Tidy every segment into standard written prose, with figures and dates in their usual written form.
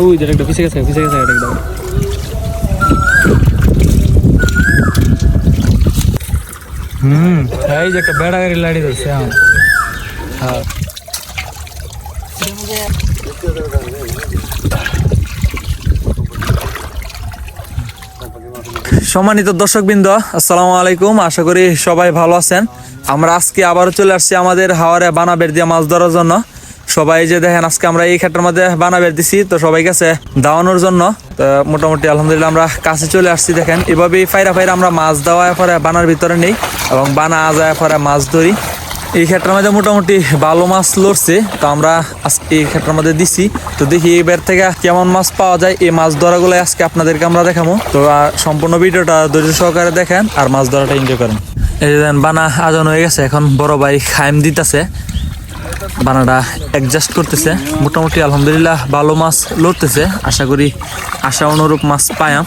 ওই যে একটা পিছে গেছে একটা এই যে একটা বেড়া গাড়ি লাড়ি ধরছে হ্যাঁ সম্মানিত দর্শকবৃন্দ, আসসালামু আলাইকুম। আশা করি সবাই ভালো আছেন। আমরা আজকে আবারও চলে আসছি আমাদের হাওরে বানা বের দিয়ে মাছ ধরার জন্য। সবাই যে দেখেন আজকে আমরা এই ক্ষেত্রের মধ্যে বানা বের দিছি, তো সবাই কাছে দাওয়ানোর জন্য। তো মোটামুটি আলহামদুলিল্লাহ আমরা কাছে চলে আসছি। দেখেন এভাবেই ফাইরা আমরা মাছ দেওয়া পরে বানার ভিতরে নেই এবং বানা যায় পরে মাছ ধরি। এই ক্ষেত্রের মধ্যে মোটামুটি ভালো মাছ লড়ছে, তো আমরা আজকে এই ক্ষেত্রের মধ্যে দিছি। তো দেখি এবার থেকে কেমন মাছ পাওয়া যায়, এই মাছ ধরাগুলো আজকে আপনাদেরকে আমরা দেখাবো। তো সম্পূর্ণ ভিডিওটা ধৈর্য সহকারে দেখেন আর মাছ ধরাটা এনজয় করেন। এই যে বানা আজান হয়ে গেছে, এখন বড় ভাই খাইম দিতেছে, বানাটা অ্যাডজাস্ট করতেছে। মোটামুটি আলহামদুলিল্লাহ ভালো মাছ লড়তেছে, আশা করি আশা অনুরূপ মাছ পায়াম।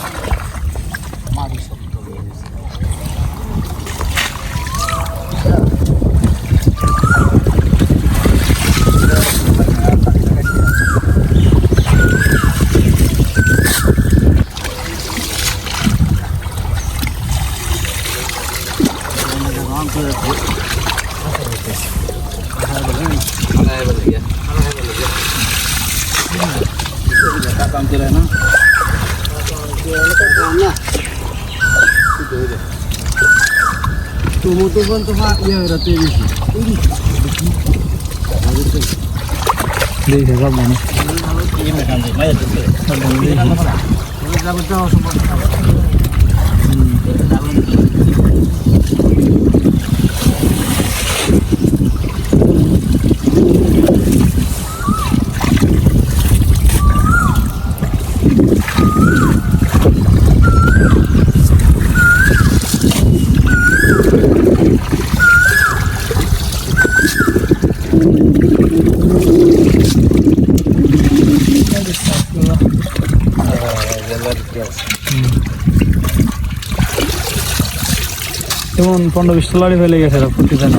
যেমন 15-20 লাড়ি ফেলে গেছে প্রতিদিন,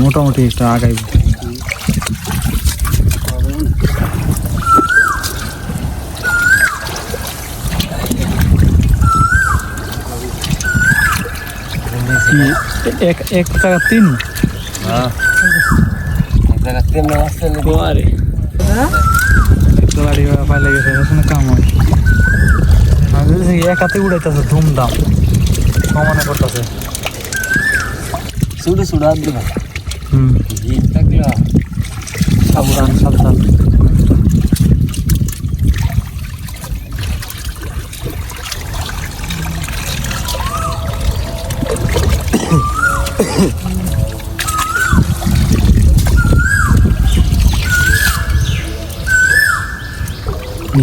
মোটামুটি একটা আগাই। এক টাকা 3 লাড়ি পাইলে গেছে, কাম হয় এক হাতে উড়াইতেছে ধুমধাম সমানে করতেছে। সাবধান সাবধান।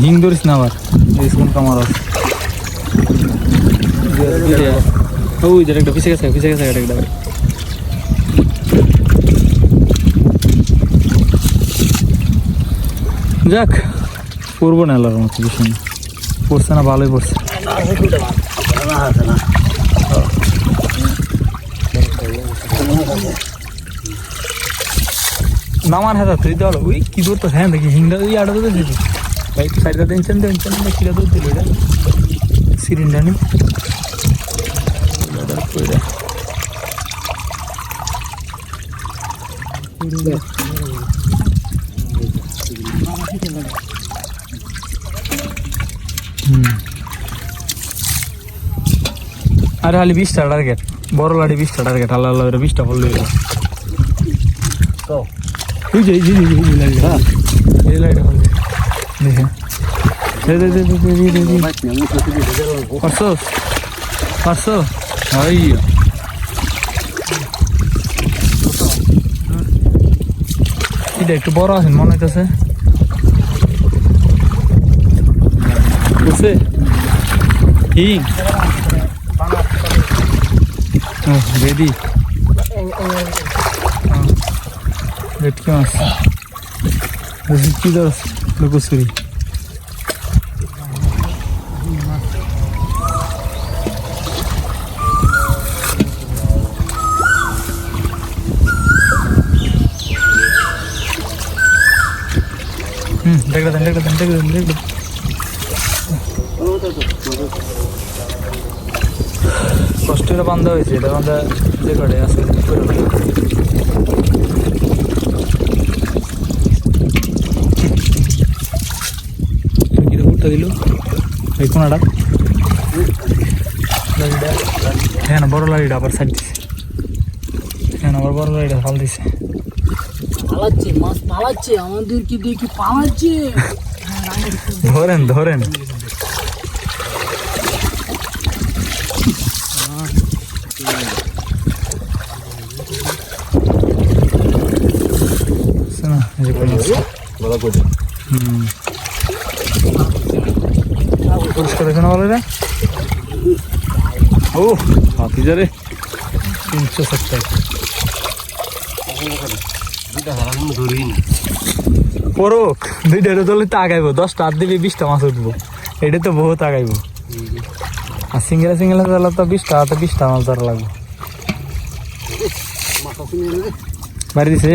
হিং ধরিস না আবার, কামার ওই যে একটা পিছে গেছে একটা যাক পড়বো না এলার মতো বেশি না, পড়ছে না ভালোই পড়ছে। নামার হাতে তুই তো ওই কি ধরতো, হ্যাঁ দেখি হিংটা ওই আড়া তো দিবি ভাই, একটু সাইডটা টেনশন কিরা তো দিল এটা সিলিন্ডার নি আরে খালি 20টা টার্গেট, বড় লাড়ি 20টা টার্গেট, আল্লাহ আল্লাহ 20টা ফল লইল। ওই যে এই লাইট দেখে পারছো এটা একটু বড় আছেন মনে হইতেছে, বুঝছে হিং রেডি ভেটকি মাছ কি দর লুকোচুরি। কষ্টের বান্ধা হয়েছে এটা বান্ধা যে করে আছে উঠতে দিল এই কোনাটা হ্যাঁ না বড় লাড়িটা আবার সাইড দিছে হ্যাঁ আবার বড় লাড়িটা ফাল দিছে পালাচ্ছে মাছ পালাচ্ছে আমাদের কি দেখি পালাচ্ছে ধরেন ধরেন পরিষ্কার হয়েছে না বলে রে ও হাতি যারে 370 পরক দুইটা ধরলে তো আগাইবো 10টা হাত দিবি 20টা মাছ উঠবো এটা তো বহুত আগাইবো আর সিঙ্গেলা সিঙ্গেলা ধরলে তো 20টা হাতে 20টা মাছ ধরা লাগবে বাড়ি দিছে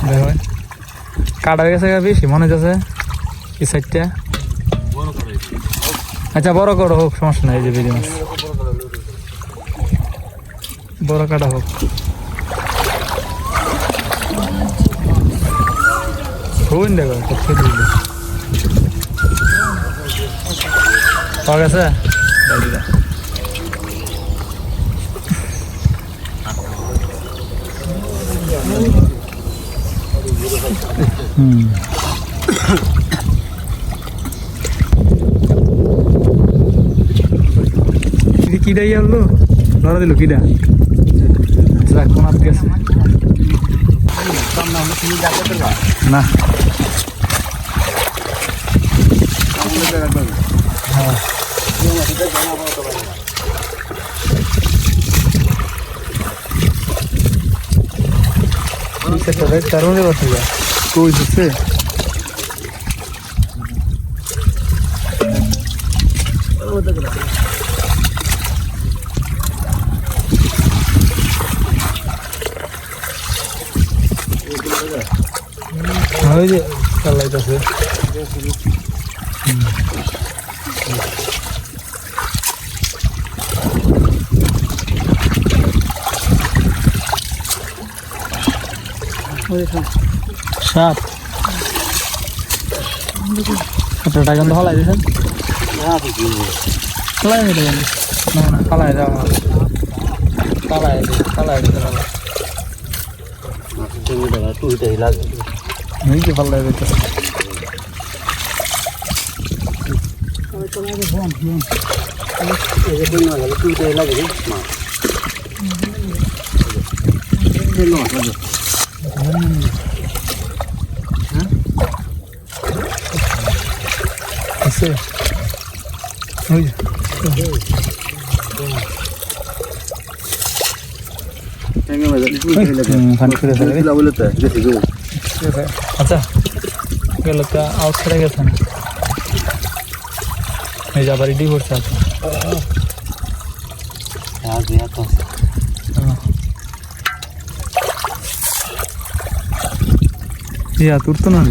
দেখো কাটা হয়ে গেছে বেশি মনে যাচ্ছে এই সাইডটা আচ্ছা বড় করো হোক সমস্যা নাই এই যে বেজি মাছ বড় কাটা হোক হইন দেখো পাওয়া গেছে কিডা ইয়ালো লড়া দিল কিডা আচ্ছা কোন আপ গেছে না তার মধ্যে বসে যা কই দিচ্ছে ওই যে চালাইতেছে সাপ আপনার টাকা কিন্তু ফলাই দিয়েছেন ফলাই দিতে না না ফলাই দেওয়া ফলাই দিতে এই যে ফলাই দিতে আচ্ছা গেল তো আউট ছেড়ে গেছেন এই যাবার রেডি করছে আপনি ইয়া তোর তো না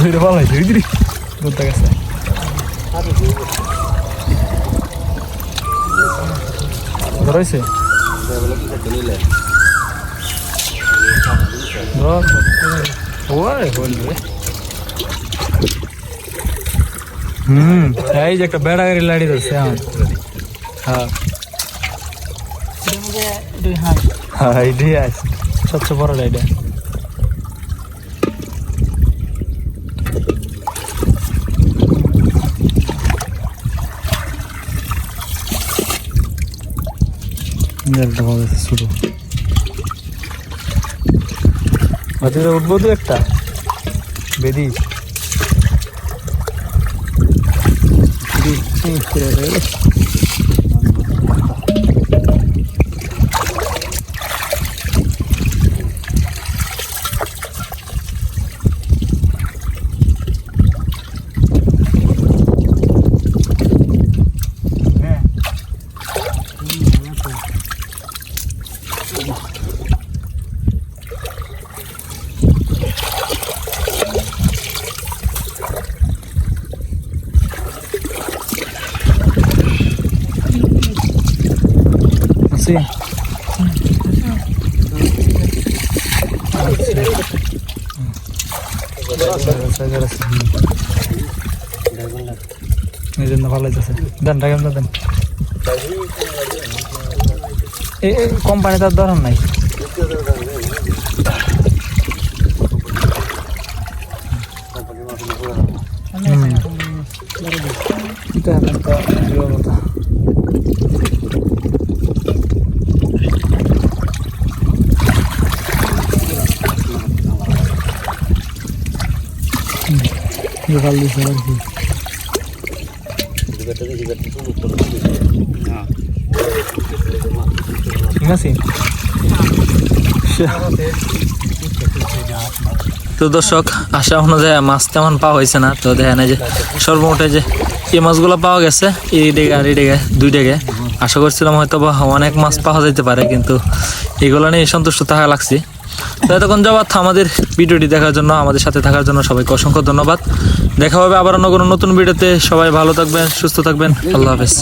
ধরে ভালো আছে বুঝলি বলতে গেছে ধরেছে এই যে একটা বেড়া গাড়ি লাড়ি ধরছে হ্যাঁ হ্যাঁ এটাই আছে সবচেয়ে বড় এটা শুরু উঠবো তো একটা বেদি আছে এই জন্য ভালো লাগতেছে দেন টাকা দেন এই কোম্পানি তার ধরন নাই ভাল দিছে আর কি ঠিক আছে তো দর্শক আশা অনুযায়ী মাছ তেমন পাওয়া হয়েছে না তো দেখেন এই যে সর্বমোটে যে এই মাছগুলো পাওয়া গেছে এই ডেগে আর এই ডেগে দুই ডেগে আশা করছিলাম হয়তো বা অনেক মাছ পাওয়া যেতে পারে কিন্তু এগুলো নিয়ে সন্তুষ্ট থাকা লাগছে তো এতক্ষণ যাবত আমাদের ভিডিওটি দেখার জন্য আমাদের সাথে থাকার জন্য সবাইকে অসংখ্য ধন্যবাদ দেখা হবে আবার অন্য কোনো নতুন ভিডিওতে সবাই ভালো থাকবেন সুস্থ থাকবেন আল্লাহ হাফেজ